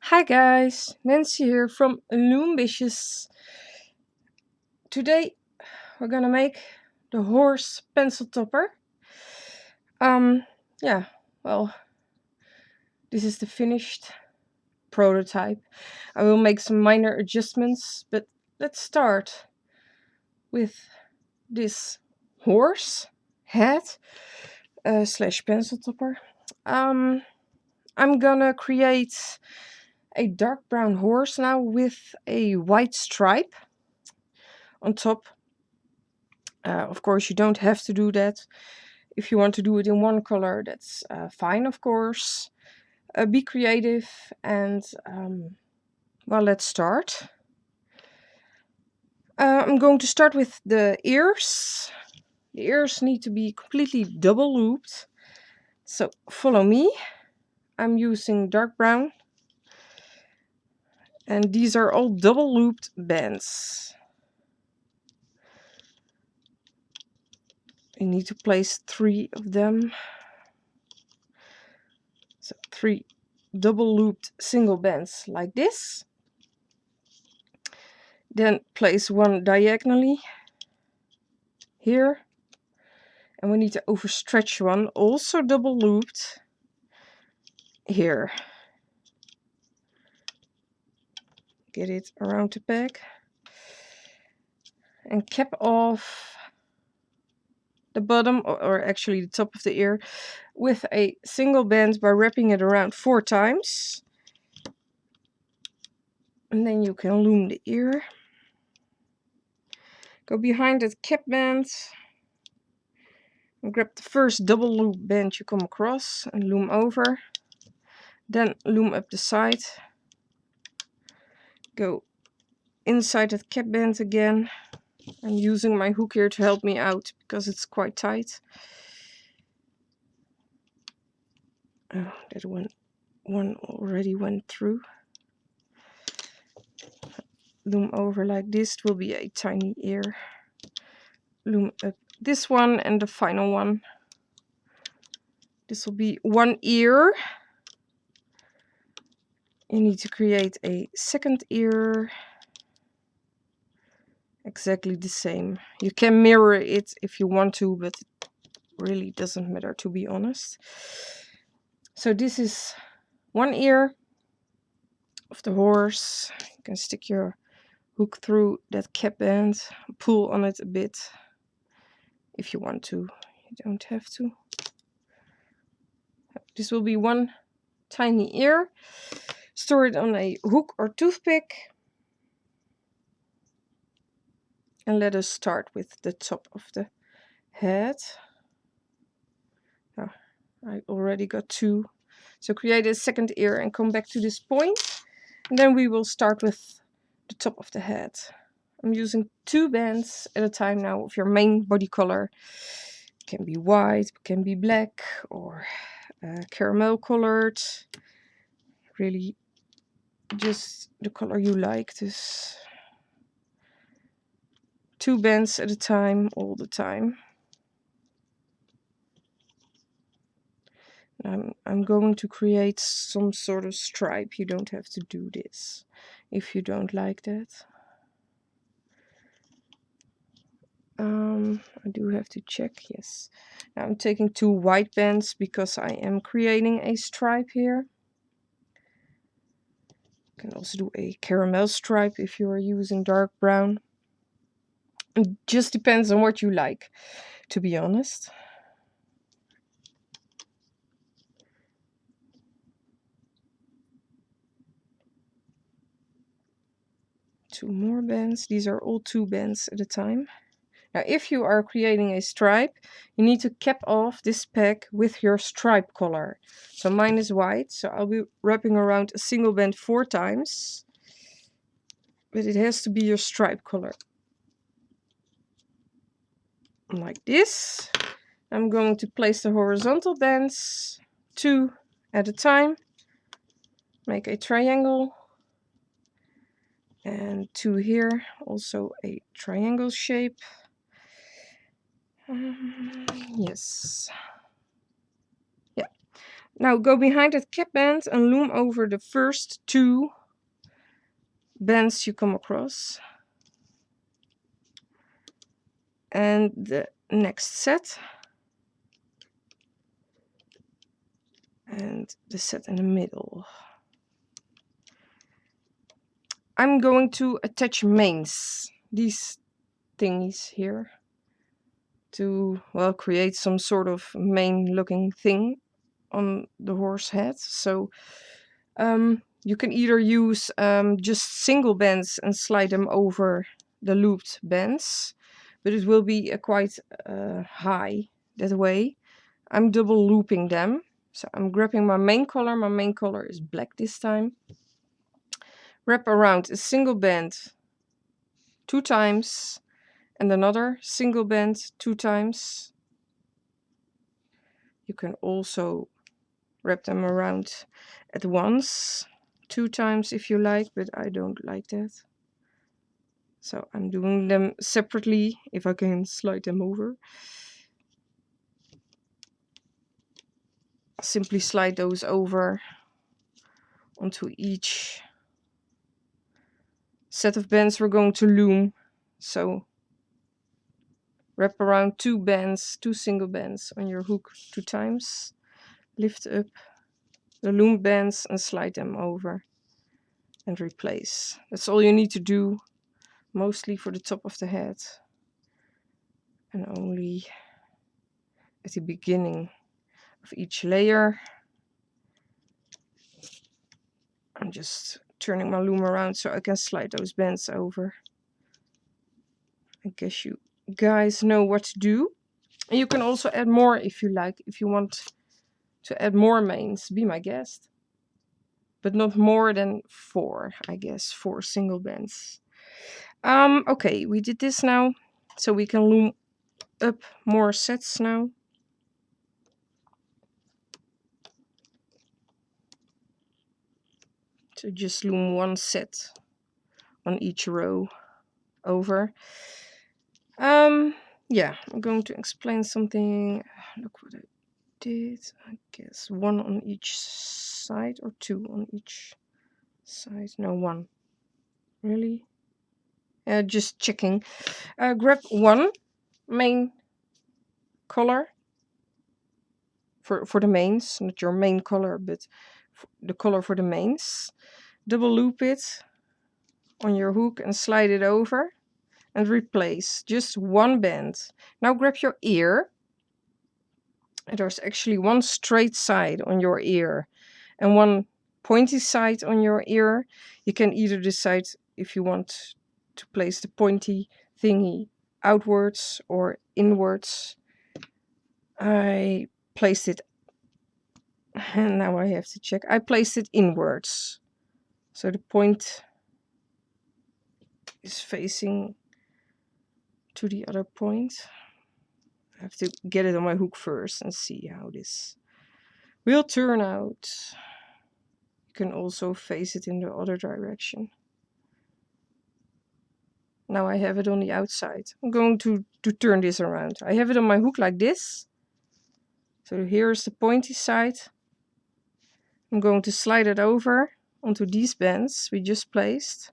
Hi guys, Nancy here from Loombicious. Today we're gonna make the horse pencil topper. Um, yeah, well, this is the finished prototype. I will make some minor adjustments, but let's start with this horse head slash pencil topper. I'm gonna create a dark brown horse now with a white stripe on top. Of course, you don't have to do that. If you want to do it in one color, that's fine, of course. Be creative and, well, let's start. I'm going to start with the ears. The ears need to be completely double looped. So follow me. I'm using dark brown. And these are all double looped bands. You need to place 3 of them. So 3 double looped single bands like this. Then place 1 diagonally here. And we need to overstretch one, also double looped, here. Get it around the back. And cap off the bottom, or actually the top of the ear, with a single band by wrapping it around 4 times. And then you can loom the ear. Go behind that cap band. And grab the first double loop band you come across and loom over. Then loom up the side. Go inside that cap band again. I'm using my hook here to help me out because it's quite tight. Oh, that one already went through. Loom over like this. It will be a tiny ear. Loom up this one and the final one. This will be 1 ear. You need to create a second ear. Exactly the same. You can mirror it if you want to, but it really doesn't matter, to be honest. So this is 1 ear of the horse. You can stick your hook through that cap band, pull on it a bit if you want to. You don't have to. This will be 1 tiny ear. Store it on a hook or toothpick. And let us start with the top of the head. Oh, I already got 2. So create a second ear and come back to this point. And then we will start with the top of the head. I'm using 2 bands at a time now of your main body color. It can be white, it can be black, or caramel colored. Really just the color you like. This 2 bands at a time, all the time. I'm going to create some sort of stripe. You don't have to do this if you don't like that. I do have to check, yes. Now I'm taking 2 white bands because I am creating a stripe here. You can also do a caramel stripe if you are using dark brown. It just depends on what you like, to be honest. Two more bands. These are all 2 bands at a time. Now, if you are creating a stripe, you need to cap off this peg with your stripe color. So mine is white, so I'll be wrapping around a single band 4 times. But it has to be your stripe color. Like this. I'm going to place the horizontal bands 2 at a time. Make a triangle. And 2 here, also a triangle shape. Yes. Yeah. Now go behind that cap band and loom over the first 2 bands you come across. And the next set. And the set in the middle. I'm going to attach manes, these thingies here, to, well, create some sort of mane looking thing on the horse head. So you can either use just single bands and slide them over the looped bands, but it will be quite high that way. I'm double looping them. So I'm grabbing my main color. My main color is black this time. Wrap around a single band 2 times and another single band 2 times. You can also wrap them around at once 2 times if you like, but I don't like that. So I'm doing them separately if I can slide them over. Simply slide those over onto each set of bands we're going to loom. So wrap around 2 bands, 2 single bands on your hook 2 times. Lift up the loom bands and slide them over and replace. That's all you need to do, mostly for the top of the head. And only at the beginning of each layer. I'm just turning my loom around so I can slide those bands over. I guess you guys know what to do. And you can also add more if you like. If you want to add more manes, be my guest. But not more than 4, I guess. 4 single bands. Okay, we did this now. So we can loom up more sets now. So just loom 1 set on each row over. Yeah, I'm going to explain something. Look what I did. I guess 1 on each side or 2 on each side. No, 1. Really? Just checking. Grab 1 main color for the mains, not your main color, but the color for the mains. Double loop it on your hook and slide it over and replace just 1 band. Now grab your ear. And there's actually 1 straight side on your ear and 1 pointy side on your ear. You can either decide if you want to place the pointy thingy outwards or inwards. I placed it, and now I have to check. I placed it inwards. So the point is facing to the other point. I have to get it on my hook first and see how this will turn out. You can also face it in the other direction. Now I have it on the outside. I'm going to turn this around. I have it on my hook like this. So here's the pointy side. I'm going to slide it over onto these bands we just placed.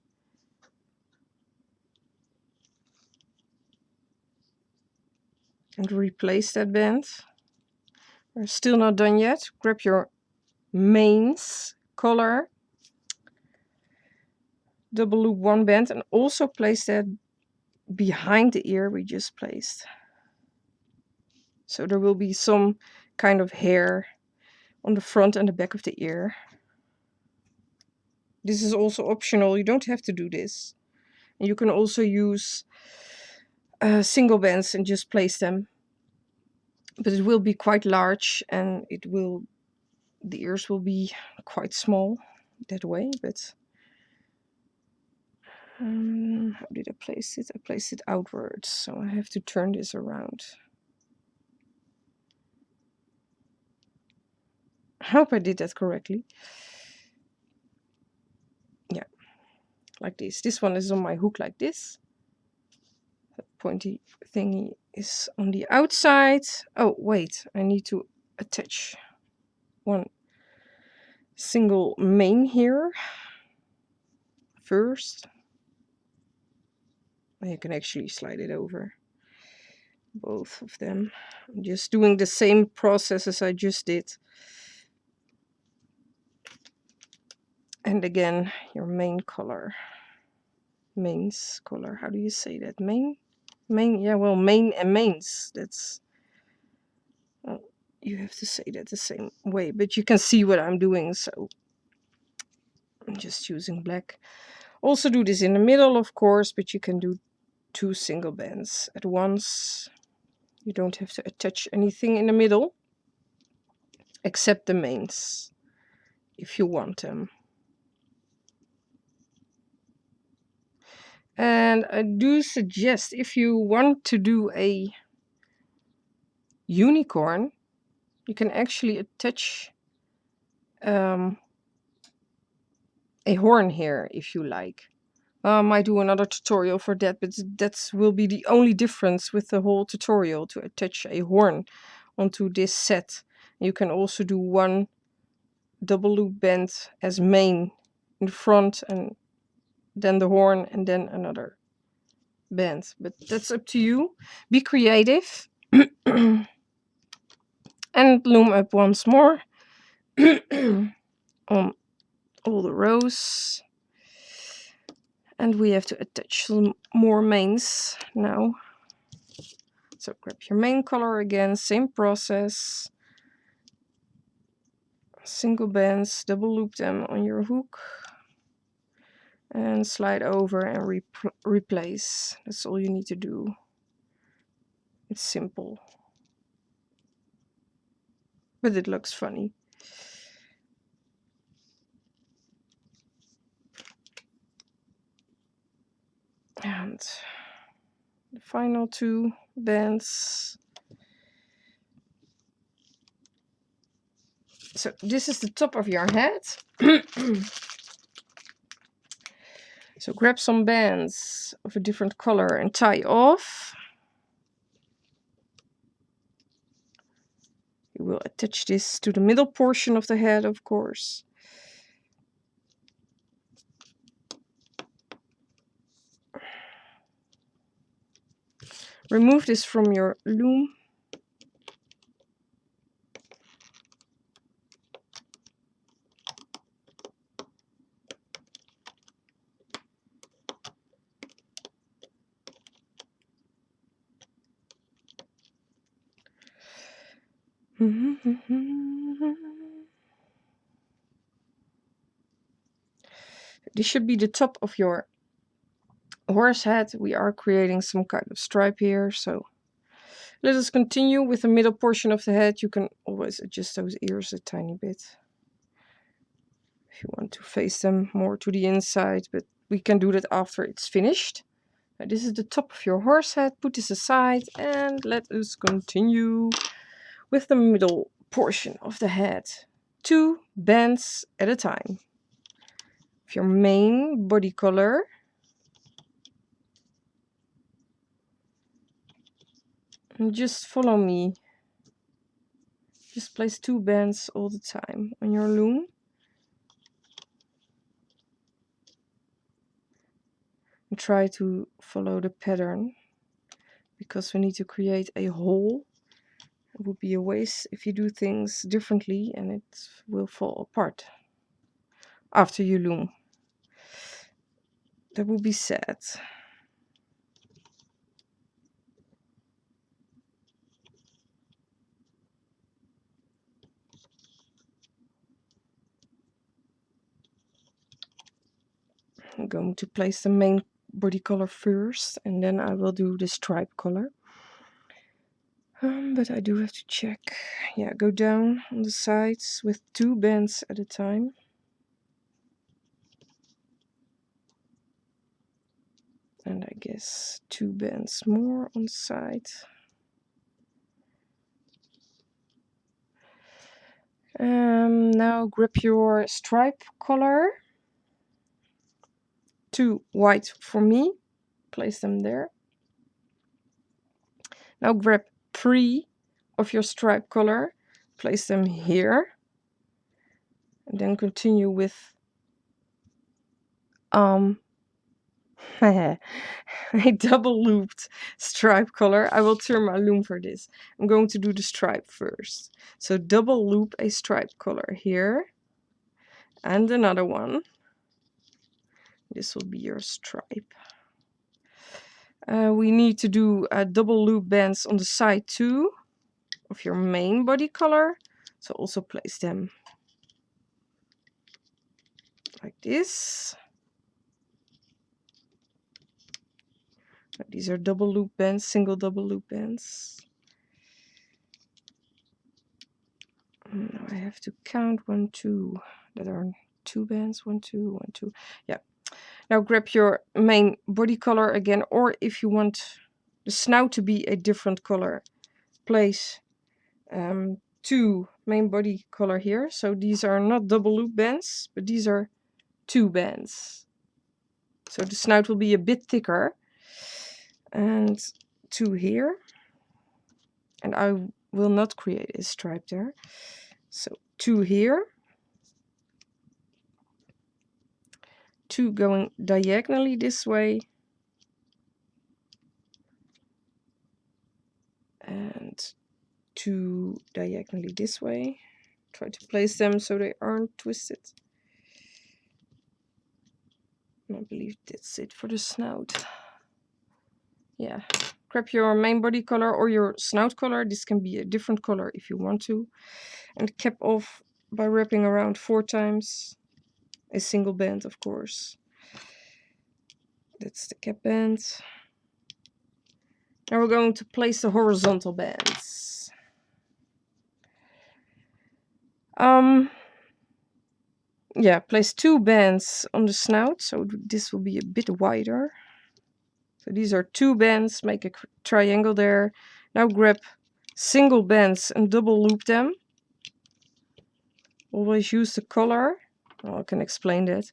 And replace that band. We're still not done yet. Grab your mains color. Double loop 1 band and also place that behind the ear we just placed. So there will be some kind of hair on the front and the back of the ear. This is also optional. You don't have to do this. And you can also use single bands and just place them. But it will be quite large and the ears will be quite small that way. But how did I place it? I placed it outwards, so I have to turn this around. I hope I did that correctly. Yeah, like this. This one is on my hook like this. The pointy thingy is on the outside. Oh, wait, I need to attach 1 single mane here first. And you can actually slide it over both of them. I'm just doing the same process as I just did. And again, your main color. Mains color. How do you say that? Main? Main, yeah, well, main and mains. That's... well, you have to say that the same way, but you can see what I'm doing, so I'm just using black. Also do this in the middle, of course, but you can do 2 single bands at once. You don't have to attach anything in the middle, except the mains, if you want them. And I do suggest, if you want to do a unicorn, you can actually attach a horn here if you like. I might do another tutorial for that, but that will be the only difference with the whole tutorial, to attach a horn onto this set. You can also do 1 double loop band as main in the front, and then the horn, and then another band, but that's up to you. Be creative. And loom up once more on all the rows. And we have to attach some more mains now. So grab your main color again, same process. Single bands, double loop them on your hook. And slide over and replace. That's all you need to do. It's simple. But it looks funny. And the final 2 bands. So this is the top of your head. So grab some bands of a different color and tie off. You will attach this to the middle portion of the head, of course. Remove this from your loom. This should be the top of your horse head. We are creating some kind of stripe here, so let us continue with the middle portion of the head. You can always adjust those ears a tiny bit if you want to face them more to the inside, but we can do that after it's finished. Now, this is the top of your horse head. Put this aside and let us continue with the middle portion of the head. 2 bands at a time. Of your main body color. And just follow me. Just place 2 bands all the time on your loom. And try to follow the pattern, because we need to create a hole. It would be a waste if you do things differently, and it will fall apart after you loom. That would be sad. I'm going to place the main body color first, and then I will do the stripe color. But I do have to check. Yeah, go down on the sides with 2 bands at a time. And I guess 2 bands more on the side. Now grab your stripe color. 2 white for me. Place them there. Now grab 3 of your stripe color. Place them here. And then continue with a double looped stripe color. I will turn my loom for this. I'm going to do the stripe first. So double loop a stripe color here. And another one. This will be your stripe. We need to do double loop bands on the side too of your main body color. So also place them like this. These are double loop bands, single double loop bands. Now I have to count 1, 2. That are 2 bands. 1, 2, 1, 2. Yeah. Now grab your main body color again, or if you want the snout to be a different color, place 2 main body color here. So these are not double loop bands, but these are 2 bands. So the snout will be a bit thicker. And 2 here. And I will not create a stripe there. So 2 here. 2 going diagonally this way. And 2 diagonally this way. Try to place them so they aren't twisted. I believe that's it for the snout. Yeah. Grab your main body color or your snout color. This can be a different color if you want to. And cap off by wrapping around 4 times. A single band, of course. That's the cap band. Now we're going to place the horizontal bands. Yeah, place 2 bands on the snout, so this will be a bit wider. So these are 2 bands, make a triangle there. Now grab single bands and double loop them. Always use the color. Well, I can explain that.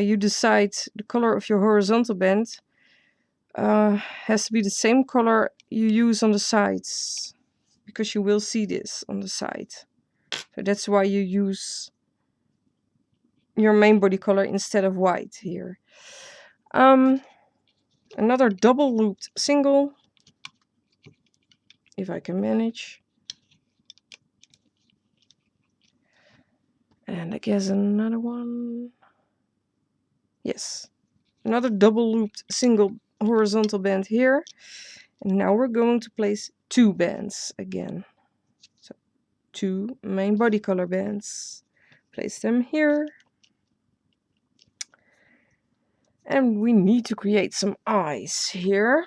You decide the color of your horizontal band has to be the same color you use on the sides, because you will see this on the side. So that's why you use your main body color instead of white here. Another double looped single, if I can manage. And I guess another one. Yes, another double looped single horizontal band here. And now we're going to place 2 bands again. So 2 main body color bands. Place them here. And we need to create some eyes here.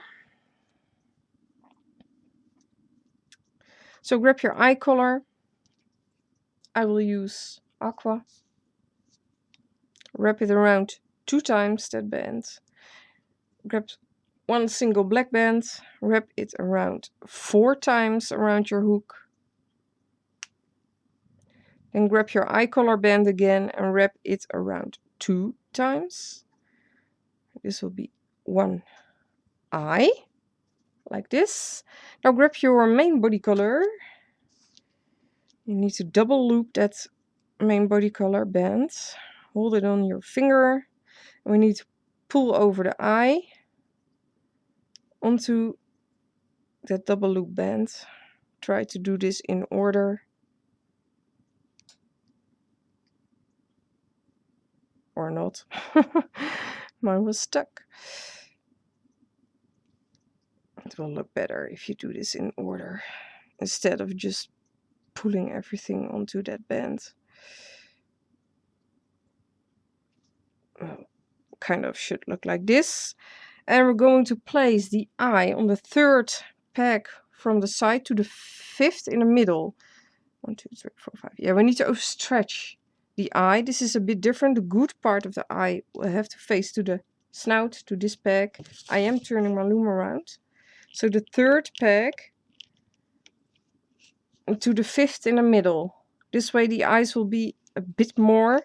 So grab your eye color. I will use aqua. Wrap it around 2 times that band. Grab 1 single black band. Wrap it around 4 times around your hook. Then grab your eye color band again and wrap it around 2 times. This will be 1 eye, like this. Now grab your main body color. You need to double loop that main body color band. Hold it on your finger. And we need to pull over the eye onto that double loop band. Try to do this in order. Or not. Mine was stuck. It will look better if you do this in order, instead of just pulling everything onto that band. Kind of should look like this. And we're going to place the eye on the 3rd peg from the side to the 5th in the middle. 1, 2, 3, 4, 5. Yeah, we need to stretch the eye. This is a bit different. The good part of the eye will have to face to the snout, to this peg. I am turning my loom around. So the 3rd peg to the 5th in the middle. This way the eyes will be a bit more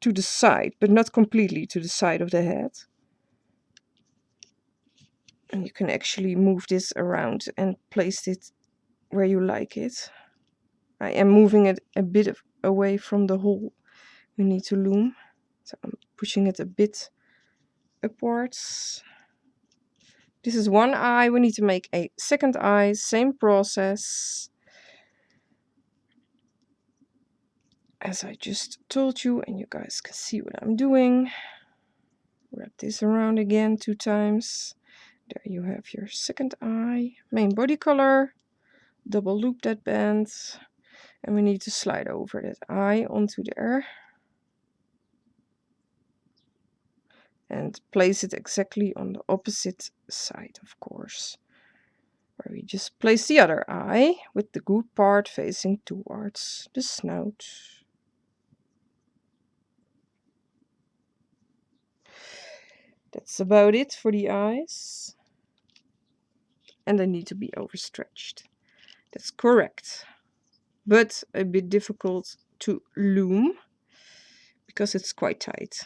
to the side, but not completely to the side of the head. And you can actually move this around and place it where you like it. I am moving it a bit away from the hole we need to loom. So I'm pushing it a bit upwards. This is one eye. We need to make a second eye. Same process as I just told you, and you guys can see what I'm doing. Wrap this around again 2 times. There you have your second eye. Main body color. Double loop that band. And we need to slide over that eye onto there. And place it exactly on the opposite side, of course. Where we just place the other eye with the good part facing towards the snout. That's about it for the eyes. And they need to be overstretched. That's correct. But a bit difficult to loom because it's quite tight.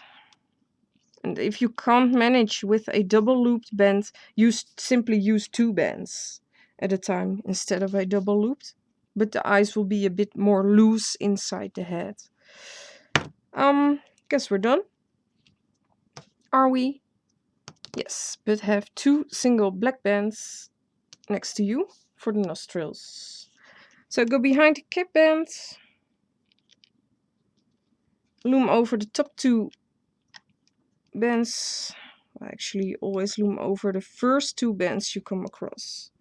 And if you can't manage with a double looped band, simply use 2 bands at a time instead of a double looped. But the eyes will be a bit more loose inside the head. Guess we're done. Are we? Yes, but have 2 single black bands next to you for the nostrils. So go behind the cap band, loom over the top 2 bands. Actually, always loom over the first 2 bands you come across.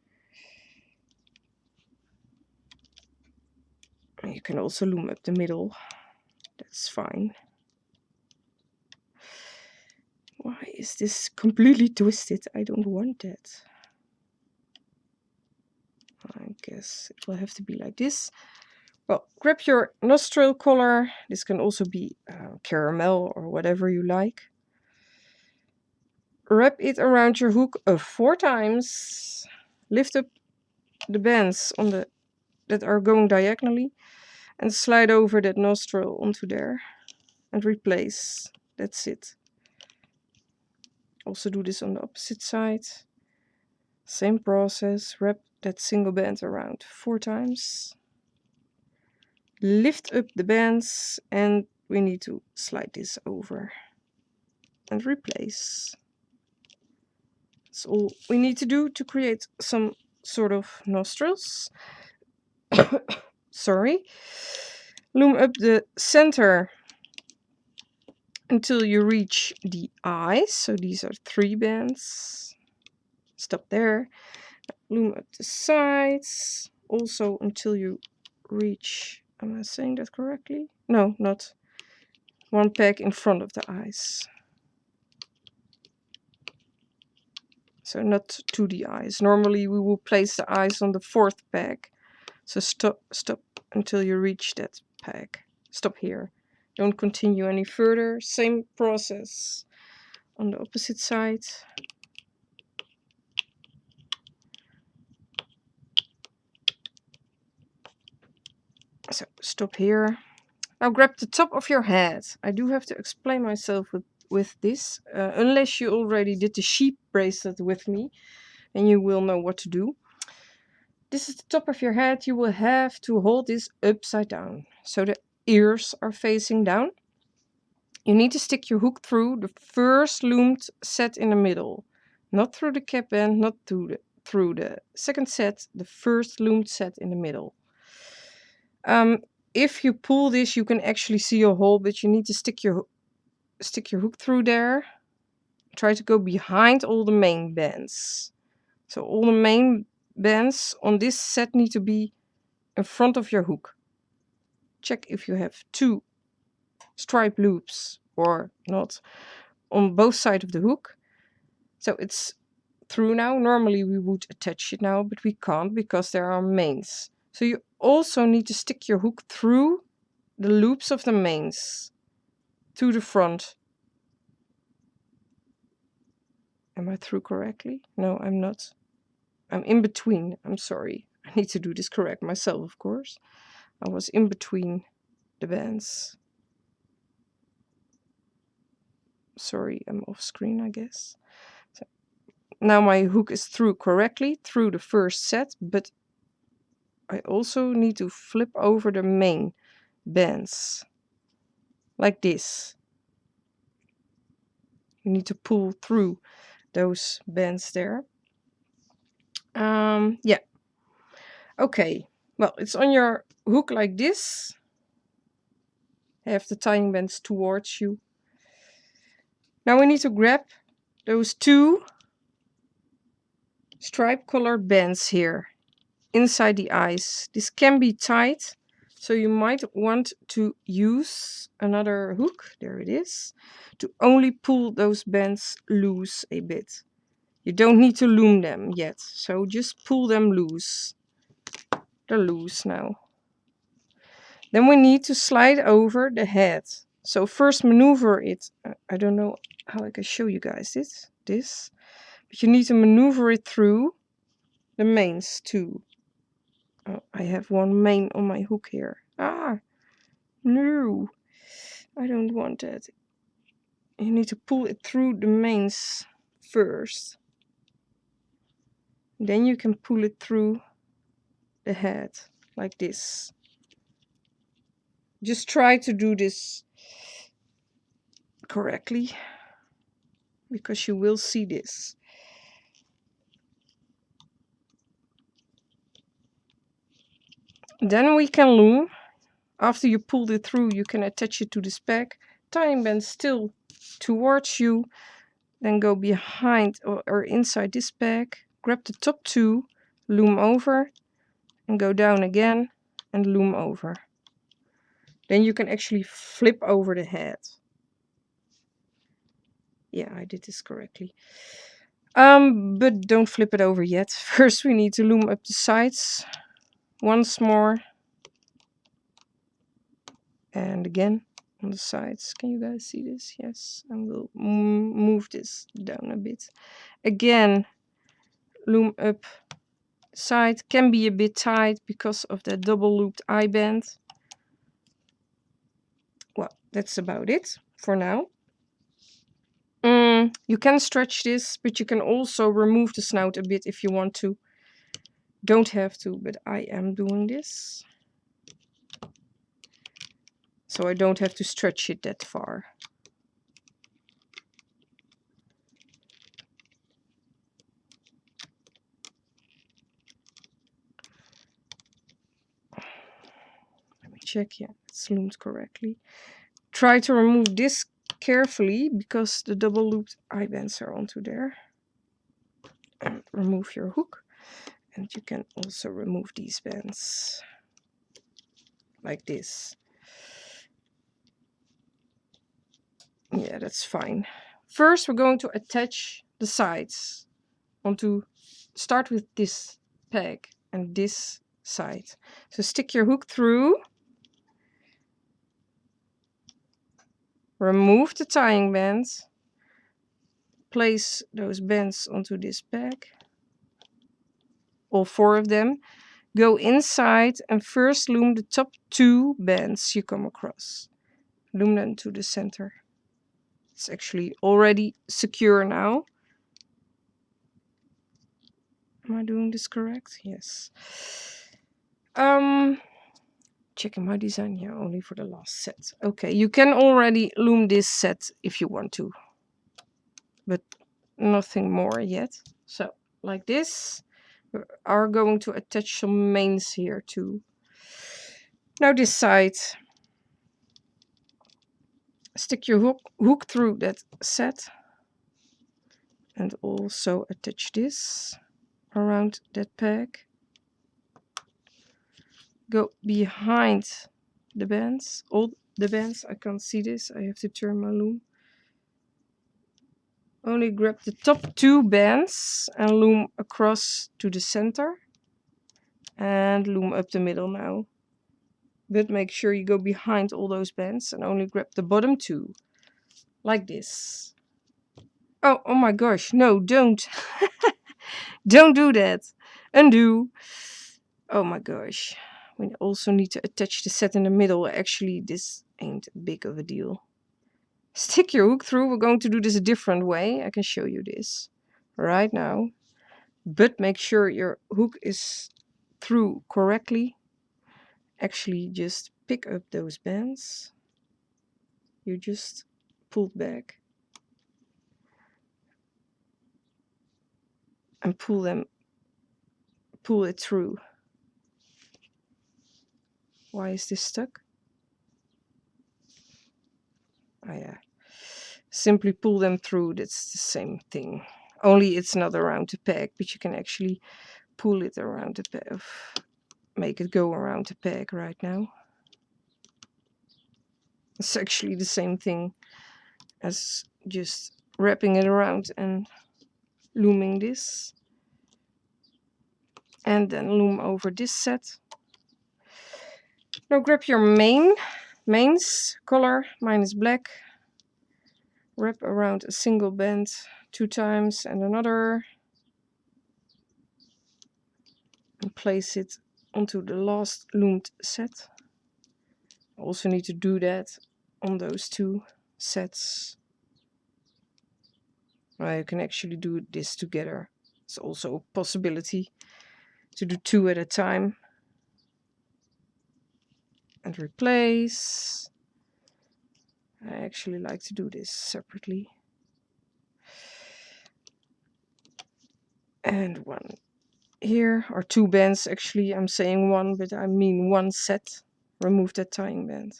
And you can also loom up the middle. That's fine. Why is this completely twisted? I don't want that. I guess it will have to be like this. Well, grab your nostril color. This can also be caramel or whatever you like. Wrap it around your hook 4 times. Lift up the bands on that are going diagonally and slide over that nostril onto there and replace. That's it. Also do this on the opposite side. Same process. Wrap that single band around 4 times. Lift up the bands and we need to slide this over and replace. That's all we need to do to create some sort of nostrils. Sorry. Loom up the center until you reach the eyes. So these are 3 bands. Stop there. Loom up the sides also until you reach, am I saying that correctly? No, not 1 peg in front of the eyes. So not to the eyes. Normally we will place the eyes on the 4th peg. So stop until you reach that peg. Stop here. Don't continue any further. Same process on the opposite side. So stop here. Now grab the top of your head. I do have to explain myself with this. Unless you already did the sheep bracelet with me. And you will know what to do. This is the top of your head. You will have to hold this upside down. So the ears are facing down. You need to stick your hook through the first loomed set in the middle. Not through the cap band, not through the second set, the first loomed set in the middle. If you pull this, you can actually see a hole, but you need to stick your hook through there. Try to go behind all the main bands. So all the main bands on this set need to be in front of your hook. Check if you have 2 stripe loops or not on both sides of the hook. So it's through now. Normally we would attach it now, but we can't because there are mains. So you also need to stick your hook through the loops of the mains to the front. Am I through correctly? No, I'm not. I'm in between. I'm sorry. I need to do this correct myself, of course. I was in between the bands. Sorry, I'm off screen, I guess. So now my hook is through correctly through the first set, but I also need to flip over the main bands. like this. You need to pull through those bands there. Yeah. Okay. Well, it's on your hook like this. Have the tying bands towards you. Now we need to grab those two stripe colored bands here inside the eyes. This can be tight, so you might want to use another hook, there it is, to only pull those bands loose a bit. You don't need to loom them yet, so just pull them loose. They're loose now. Then we need to slide over the head. So first maneuver it. I don't know how I can show you guys this. But you need to maneuver it through the mains too. Oh, I have one main on my hook here. Ah, no. I don't want that. You need to pull it through the mains first. Then you can pull it through the head like this. Just try to do this correctly, because you will see this. Then we can loom. After you pulled it through, you can attach it to this peg. Tying band still towards you. Then go behind or inside this peg. Grab the top two, loom over, and go down again and loom over. Then you can actually flip over the head. Yeah, I did this correctly. But don't flip it over yet. First we need to loom up the sides once more. And again on the sides. Can you guys see this? Yes. And we'll move this down a bit. Again, loom up side. Can be a bit tight because of that double looped eye band. Well, that's about it for now. You can stretch this, but you can also remove the snout a bit if you want to. Don't have to, but I am doing this. So I don't have to stretch it that far. Let me check, yeah, it's loomed correctly. Try to remove this carefully because the double looped eye bands are onto there. And remove your hook. And you can also remove these bands. Like this. Yeah, that's fine. First, we're going to attach the sides. Start with this peg and this side. So stick your hook through. Remove the tying bands. Place those bands onto this peg. All four of them. Go inside and first loom the top two bands you come across. Loom them to the center. It's actually already secure now. Am I doing this correct? Yes. Checking my design here only for the last set. Okay, you can already loom this set if you want to. But nothing more yet. So, like this. We are going to attach some mains here too. Now this side. Stick your hook through that set. And also attach this around that peg. Go behind the bands, all the bands. I can't see this, I have to turn my loom. Only grab the top two bands and loom across to the center. And loom up the middle now. But make sure you go behind all those bands and only grab the bottom two. Like this. Oh my gosh, no, don't. Don't do that. Undo. Oh my gosh. We also need to attach the set in the middle. Actually, this ain't big of a deal. Stick your hook through. We're going to do this a different way. I can show you this right now. But make sure your hook is through correctly. Actually, just pick up those bands. You just pull back and pull it through. Why is this stuck? Oh yeah. Simply pull them through, that's the same thing. Only it's not around the peg, but you can actually pull it around the peg, make it go around the peg right now. It's actually the same thing as just wrapping it around and looming this. And then loom over this set. Now grab your mains color, mine is black. Wrap around a single band 2 times and another. And place it onto the last loomed set. I also need to do that on those 2 sets. You can actually do this together. It's also a possibility to do 2 at a time. And replace. I actually like to do this separately. And 1 here, or 2 bands actually. I'm saying 1, but I mean 1 set. Remove that tying band.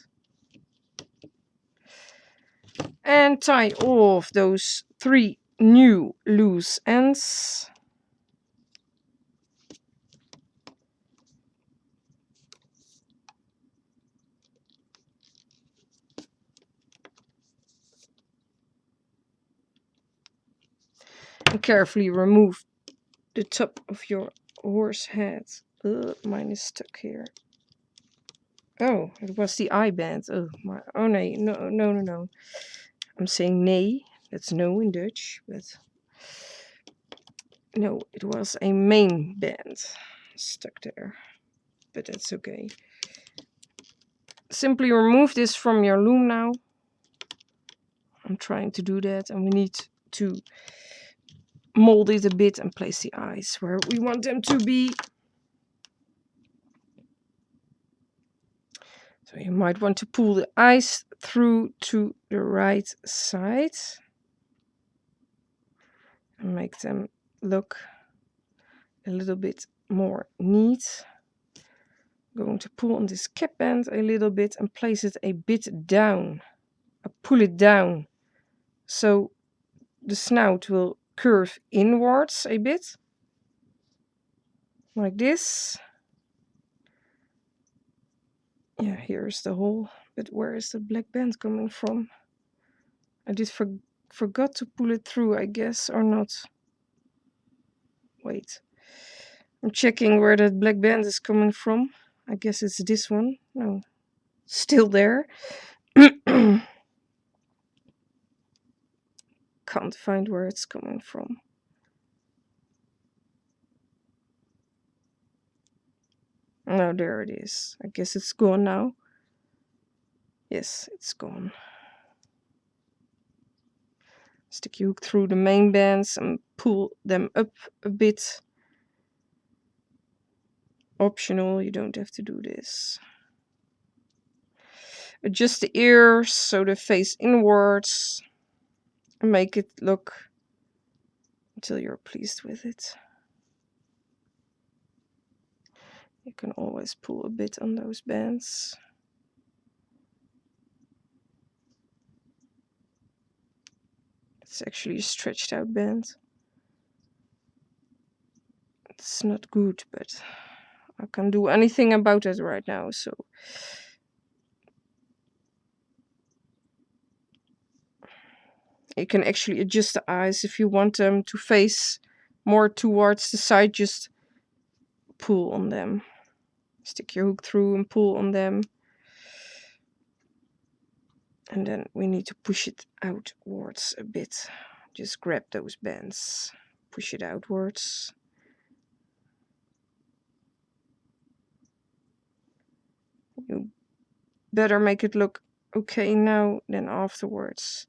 And tie off those 3 new loose ends. And carefully remove the top of your horse head. Mine is stuck here. Oh, it was the eye band. Oh, no. I'm saying nee. That's no in Dutch, but no, it was a main band stuck there. But that's okay. Simply remove this from your loom now. I'm trying to do that, and we need to mold it a bit and place the eyes where we want them to be. So you might want to pull the eyes through to the right side and make them look a little bit more neat. I'm going to pull on this cap band a little bit and place it a bit down. I pull it down so the snout will curve inwards a bit, like this. Yeah, here's the hole, but where is the black band coming from? I did forgot to pull it through, I guess, or not. Wait, I'm checking where that black band is coming from. I guess it's this one. No, still there. Can't find where it's coming from. No, there it is. I guess it's gone now. Yes, it's gone. Stick your hook through the main bands and pull them up a bit. Optional, you don't have to do this. Adjust the ears so they face inwards. And make it look until you're pleased with it. You can always pull a bit on those bands. It's actually a stretched out band. It's not good, but I can't do anything about it right now, so you can actually adjust the eyes if you want them to face more towards the side. Just pull on them. Stick your hook through and pull on them. And then we need to push it outwards a bit. Just grab those bands, push it outwards. You better make it look okay now than afterwards.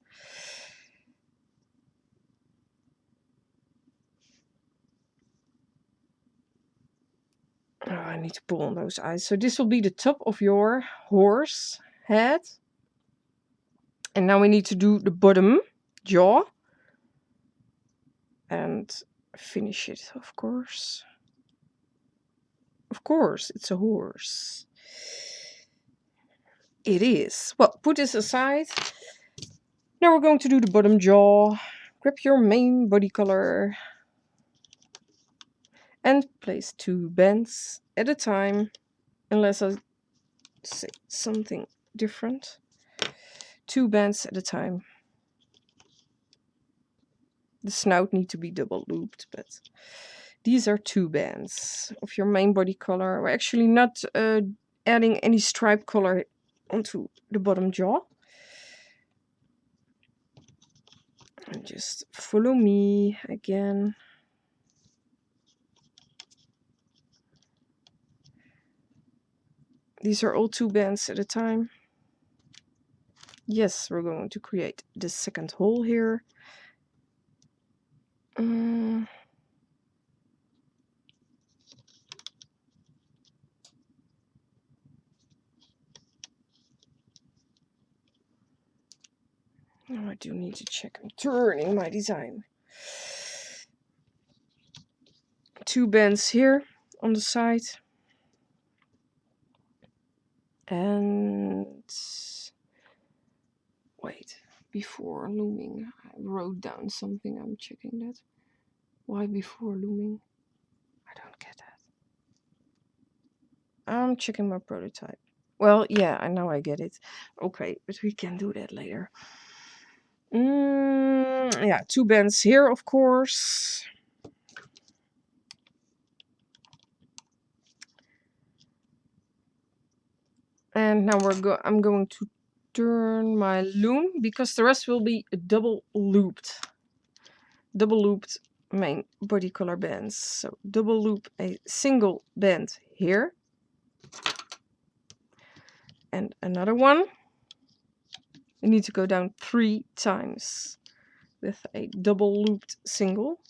Oh, I need to pull on those eyes. So this will be the top of your horse head. And now we need to do the bottom jaw and finish it, of course. Of course, it's a horse. It is. Well, put this aside. Now we're going to do the bottom jaw. Grab your main body color and place 2 bands at a time, unless I say something different. 2 bands at a time. The snout need to be double looped, but these are 2 bands of your main body color. We're actually not adding any stripe color onto the bottom jaw. And just follow me again. These are all 2 bands at a time. Yes, we're going to create the second hole here. Oh, I do need to check. I'm turning my design. 2 bands here on the side. And wait, before looming, I wrote down something. I'm checking that. Why before looming? I don't get that. I'm checking my prototype. Well, yeah, I know I get it. Okay, but we can do that later. Yeah, 2 bands here, of course. And now I'm going to turn my loom because the rest will be double looped main body color bands. So double loop a single band here and another one. You need to go down 3 times with a double looped single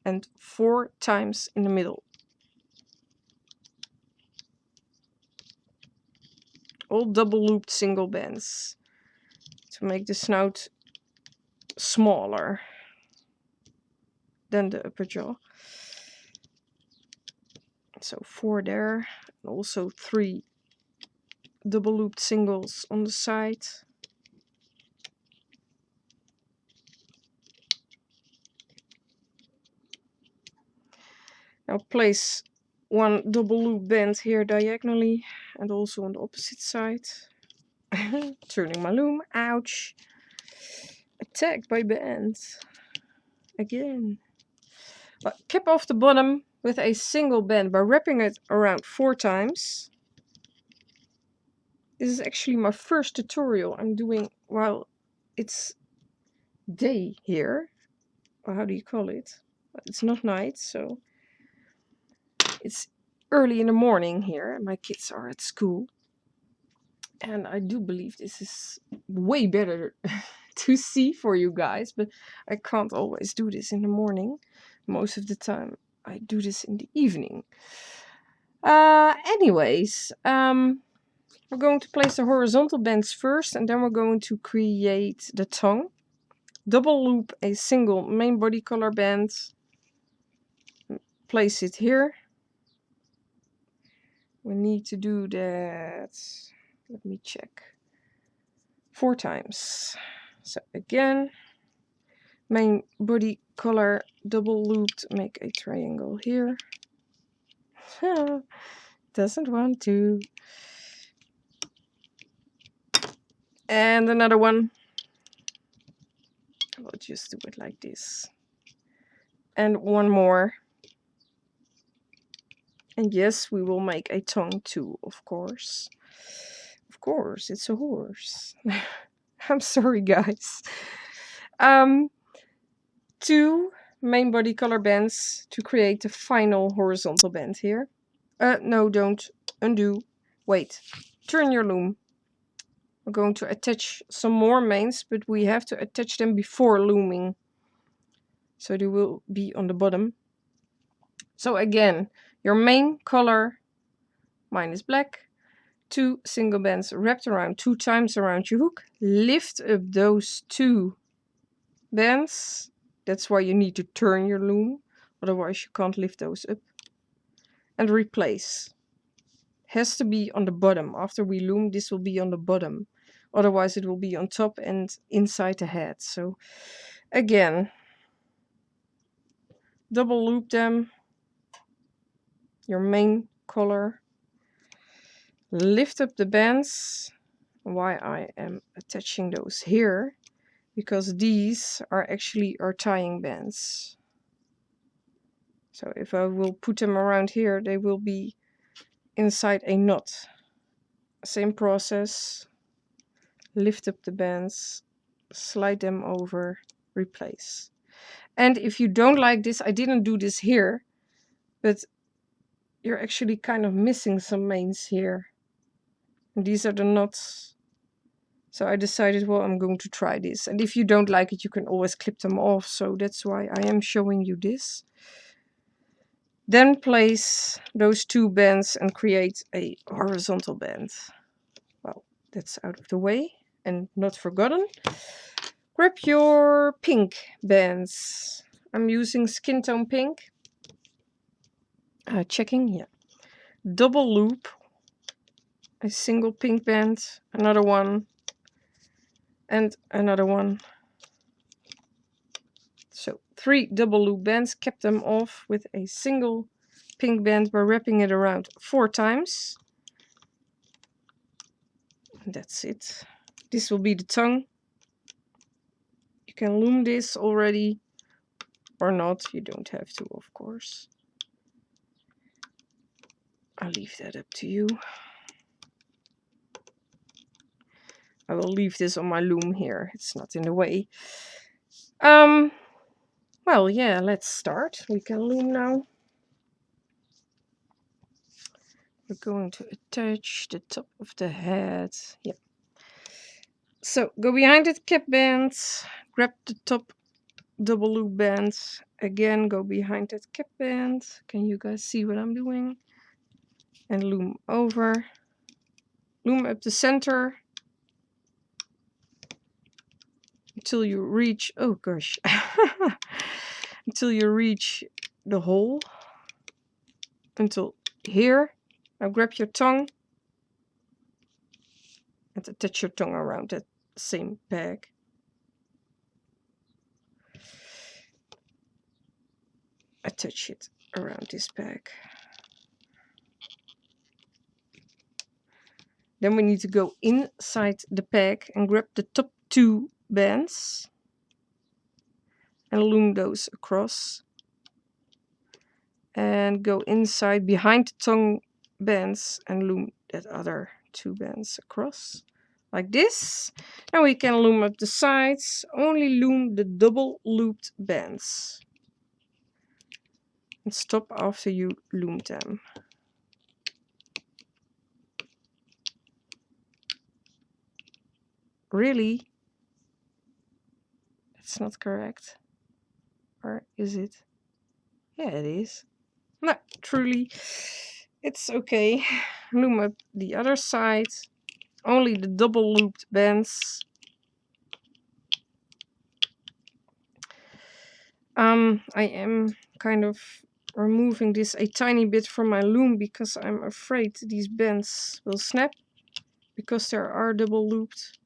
and 4 times in the middle. All double looped single bands to make the snout smaller than the upper jaw. So 4 there, and also 3 double looped singles on the side. Now place 1 double loop band here diagonally and also on the opposite side. Turning my loom. Ouch! Attacked by bands. Again. But cap off the bottom with a single band by wrapping it around 4 times. This is actually my first tutorial I'm doing while it's day here. Or how do you call it? It's not night, so it's early in the morning here and my kids are at school. And I do believe this is way better to see for you guys, but I can't always do this in the morning. Most of the time I do this in the evening. Anyways, we're going to place the horizontal bands first and then we're going to create the tongue. Double loop a single main body color band. Place it here. We need to do that. Let me check. 4 times. So again, main body color double looped, make a triangle here. Doesn't want to. And another one. We'll just do it like this. And one more. And yes, we will make a tongue too, of course. Of course, it's a horse. I'm sorry, guys. 2 main body color bands to create the final horizontal band here. No, don't. Undo. Wait. Turn your loom. We're going to attach some more mains, but we have to attach them before looming. So they will be on the bottom. So again, your main color, mine is black. 2 single bands wrapped around 2 times around your hook. Lift up those 2 bands. That's why you need to turn your loom, otherwise you can't lift those up. And replace. Has to be on the bottom. After we loom, this will be on the bottom. Otherwise it will be on top and inside the head. So again, double loop them, your main color. Lift up the bands. Why I am attaching those here, because these are actually our tying bands. So if I will put them around here, they will be inside a knot. Same process. Lift up the bands, slide them over, replace. And if you don't like this, I didn't do this here, but you're actually kind of missing some mains here. And these are the knots. So I decided, well, I'm going to try this. And if you don't like it, you can always clip them off. So that's why I am showing you this. Then place those 2 bands and create a horizontal band. Well, that's out of the way and not forgotten. Grab your pink bands. I'm using skin tone pink. Checking, yeah. Double loop. A single pink band, another one, and another one. So 3 double loop bands, kept them off with a single pink band by wrapping it around 4 times. And that's it. This will be the tongue. You can loom this already or not. You don't have to, of course. I'll leave that up to you. I will leave this on my loom here. It's not in the way. Well, yeah, let's start. We can loom now. We're going to attach the top of the head. Yeah. So go behind the cap band, grab the top double loop band. Again, go behind that cap band. Can you guys see what I'm doing? And loom over. Loom up the center until you reach, oh gosh, until you reach the hole, until here. Now grab your tongue and attach your tongue around that same peg. Attach it around this peg. Then we need to go inside the peg and grab the top 2 bands and loom those across. And go inside behind the tongue bands and loom that other 2 bands across. Like this. Now we can loom up the sides. Only loom the double looped bands. And stop after you loom them. Really? That's not correct. Or is it? Yeah, it is. No, truly, it's okay. Loom up the other side. Only the double looped bands. I am kind of removing this a tiny bit from my loom because I'm afraid these bands will snap because there are double looped.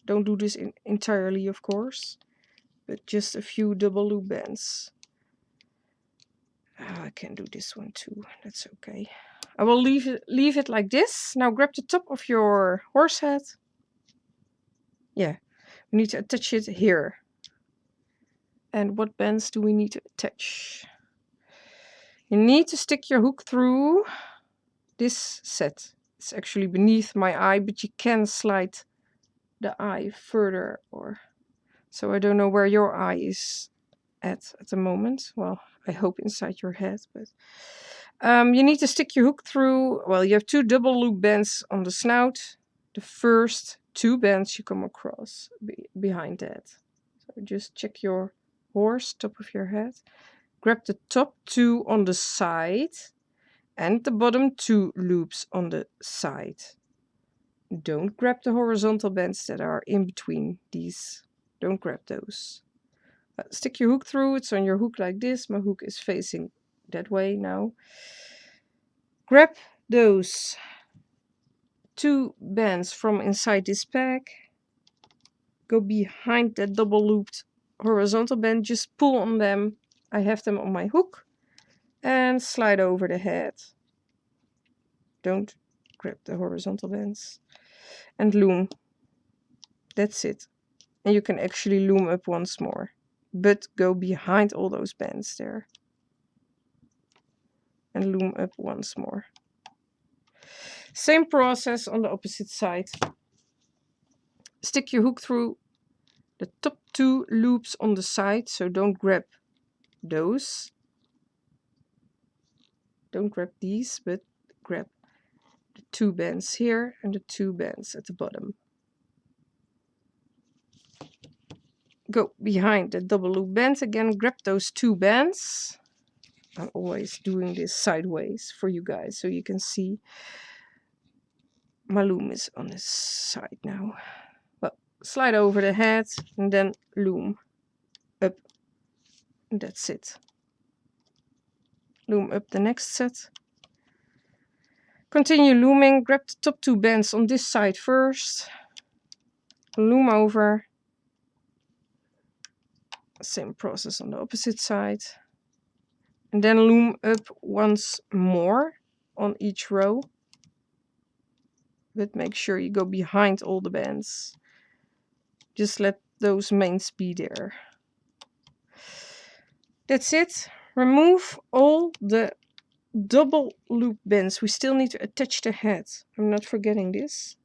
Don't do this entirely, of course, but just a few double loop bands. Oh, I can do this one too. That's okay. I will leave it like this. Now grab the top of your horse head. Yeah, we need to attach it here. And what bands do we need to attach? You need to stick your hook through this set. It's actually beneath my eye, but you can slide the eye further, or so I don't know where your eye is at the moment. Well, I hope inside your head, but you need to stick your hook through. Well, you have 2 double loop bands on the snout. The first 2 bands you come across behind that. So just check your horse, top of your head. Grab the top 2 on the side and the bottom 2 loops on the side. Don't grab the horizontal bands that are in between these. Don't grab those. Stick your hook through. It's on your hook like this. My hook is facing that way now. Grab those 2 bands from inside this pack. Go behind that double looped horizontal band. Just pull on them. I have them on my hook. And slide over the head. Don't grab the horizontal bands. And loom. That's it. And you can actually loom up once more. But go behind all those bands there. And loom up once more. Same process on the opposite side. Stick your hook through the top 2 loops on the side, so don't grab those. Don't grab these, but grab the 2 bands here and the 2 bands at the bottom. Go behind the double loop band again, grab those 2 bands. I'm always doing this sideways for you guys so you can see. My loom is on this side now. Well, slide over the head and then loom up. And that's it. Loom up the next set. Continue looming. Grab the top 2 bands on this side first. Loom over. Same process on the opposite side. And then loom up once more on each row. But make sure you go behind all the bands. Just let those mains be there. That's it. Remove all the double loop bands. We still need to attach the head. I'm not forgetting this.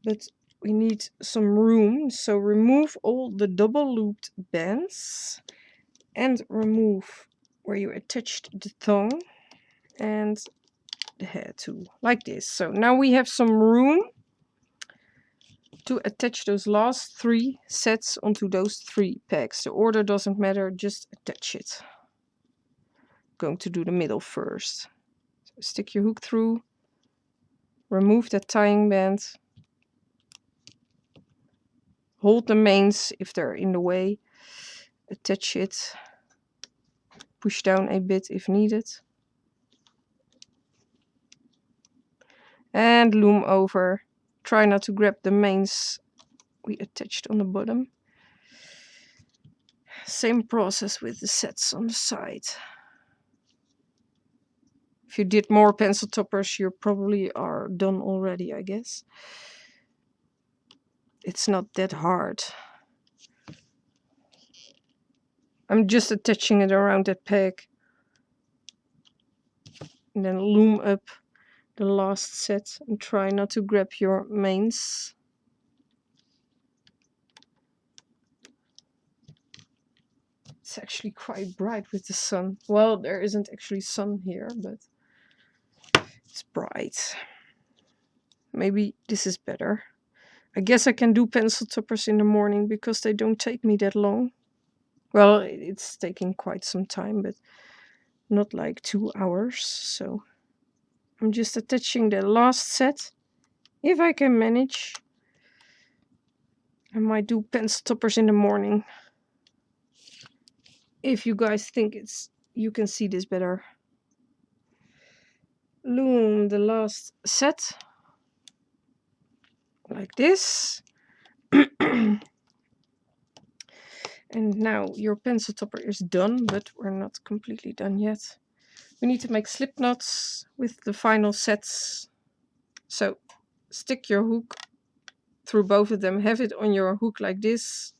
But we need some room. So remove all the double looped bands. And remove where you attached the tongue. And the hair too. Like this. So now we have some room to attach those last 3 sets onto those 3 pegs. The order doesn't matter, just attach it. Going to do the middle first. So stick your hook through, remove that tying band, hold the mains if they're in the way, attach it, push down a bit if needed, and loom over. Try not to grab the mains we attached on the bottom. Same process with the sets on the side. If you did more pencil toppers, you probably are done already, I guess. It's not that hard. I'm just attaching it around that peg. And then loom up the last set and try not to grab your mains. It's actually quite bright with the sun. Well, there isn't actually sun here, but it's bright. Maybe this is better. I guess I can do pencil toppers in the morning because they don't take me that long. Well, it's taking quite some time, but not like 2 hours. So I'm just attaching the last set. If I can manage, I might do pencil toppers in the morning. If you guys think you can see this better. Loom the last set like this. And now your pencil topper is done, but we're not completely done yet. We need to make slip knots with the final sets. So stick your hook through both of them. Have it on your hook like this.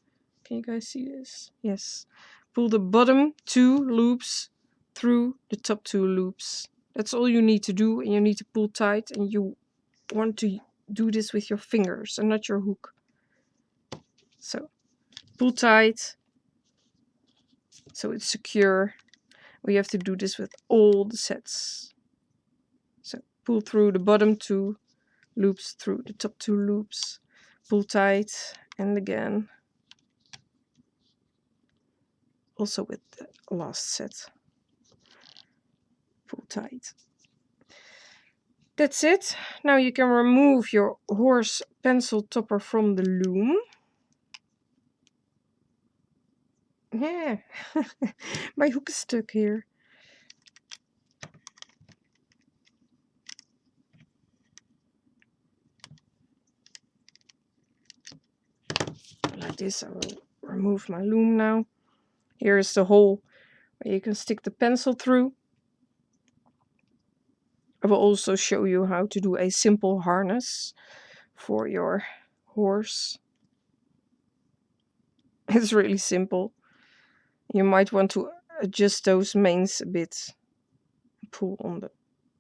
Can you guys see this? Yes. Pull the bottom 2 loops through the top 2 loops. That's all you need to do, and you need to pull tight, and you want to do this with your fingers and not your hook. So pull tight so it's secure. We have to do this with all the sets. So pull through the bottom 2 loops through the top 2 loops. Pull tight, and again. Also with the last set. Pull tight. That's it. Now you can remove your horse pencil topper from the loom. Yeah, my hook is stuck here. Like this, I will remove my loom now. Here is the hole where you can stick the pencil through. I will also show you how to do a simple harness for your horse. It's really simple. You might want to adjust those manes a bit, pull on the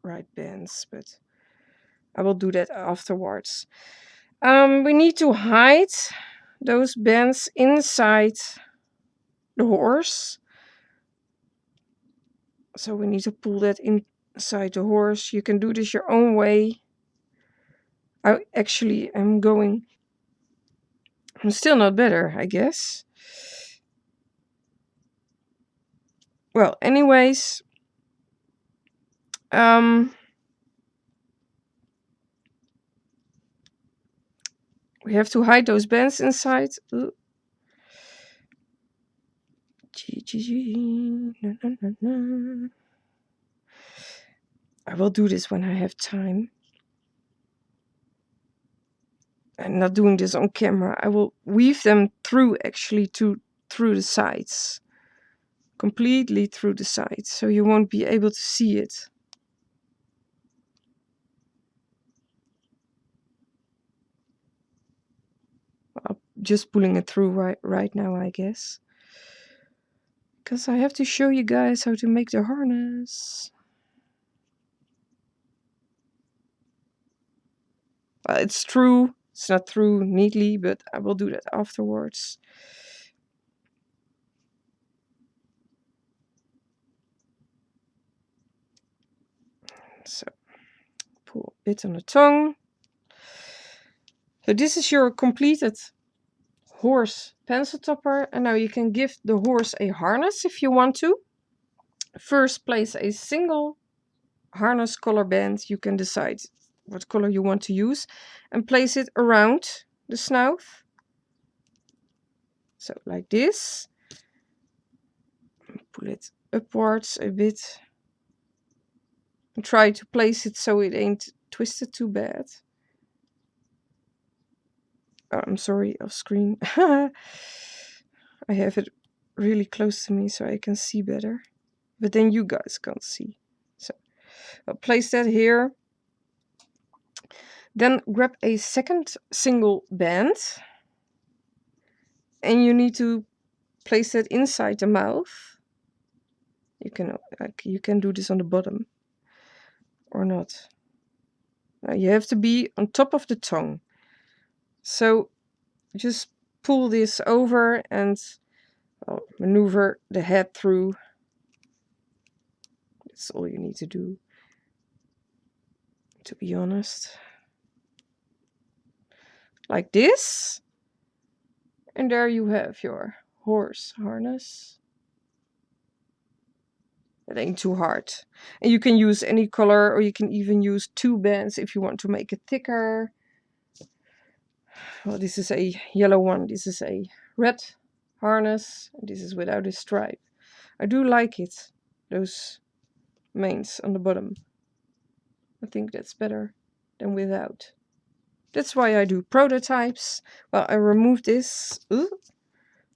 right bands, but I will do that afterwards. We need to hide those bands inside the horse. So we need to pull that inside the horse. You can do this your own way. I'm still not better, I guess. Well, anyways, we have to hide those bands inside. Ooh. I will do this when I have time. I'm not doing this on camera. I will weave them through actually through the sides. Completely through the sides, so you won't be able to see it. I'm just pulling it through right now, I guess. Because I have to show you guys how to make the harness. Well, it's true. It's not through neatly, but I will do that afterwards. So, pull a bit on the tongue. So this is your completed horse pencil topper. And now you can give the horse a harness if you want to. First, place a single harness color band. You can decide what color you want to use. And place it around the snout. So like this. Pull it upwards a bit. And try to place it so it ain't twisted too bad. Oh, I'm sorry, off screen. I have it really close to me so I can see better. But then you guys can't see. So I'll place that here. Then grab a second single band. And you need to place that inside the mouth. You can do this on the bottom. Or not. Now you have to be on top of the tongue. So just pull this over and maneuver the head through. That's all you need to do, to be honest. Like this. And there you have your horse harness. It ain't too hard. And you can use any color, or you can even use 2 bands if you want to make it thicker. Well, this is a yellow one. This is a red harness. This is without a stripe. I do like it. Those manes on the bottom. I think that's better than without. That's why I do prototypes. Well, I remove this. Ooh.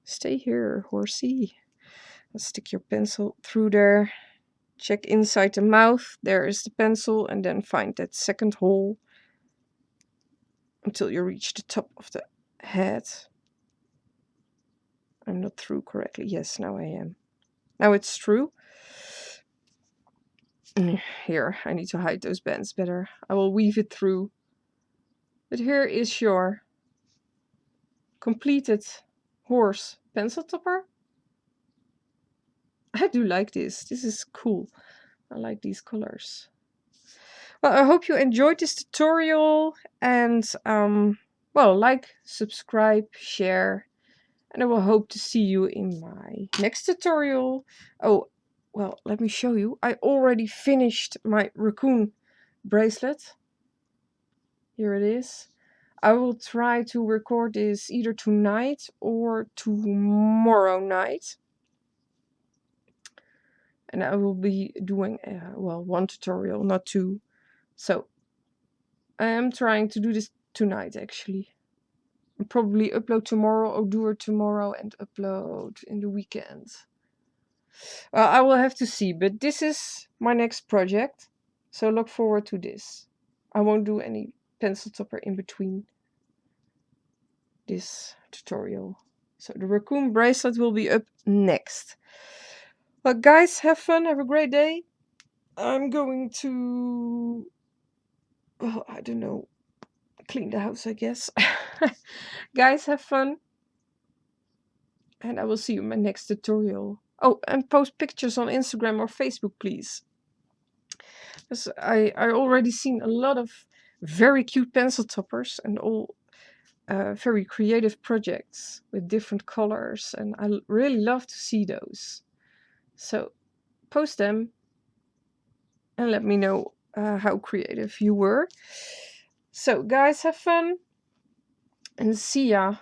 Stay here, horsey. Stick your pencil through there. Check inside the mouth. There is the pencil. And then find that second hole until you reach the top of the head. I'm not through correctly. Yes, now I am. Now it's through. Here, I need to hide those bands better. I will weave it through. But here is your completed horse pencil topper. I do like this. This is cool. I like these colors. Well, I hope you enjoyed this tutorial. And, well, like, subscribe, share. And I will hope to see you in my next tutorial. Oh, well, let me show you. I already finished my raccoon bracelet. Here it is. I will try to record this either tonight or tomorrow night. And I will be doing, well, one tutorial, not two. So I am trying to do this tonight, actually. I'll probably upload tomorrow or do it tomorrow and upload in the weekend. I will have to see, but this is my next project. So look forward to this. I won't do any pencil topper in between this tutorial. So the raccoon bracelet will be up next. Well, guys, have fun. Have a great day. I'm going to, well, I don't know, clean the house, I guess. Guys, have fun. And I will see you in my next tutorial. Oh, and post pictures on Instagram or Facebook, please. Because I already seen a lot of very cute pencil toppers and all very creative projects with different colors. And I really love to see those. So post them and let me know how creative you were. So guys, have fun and see ya.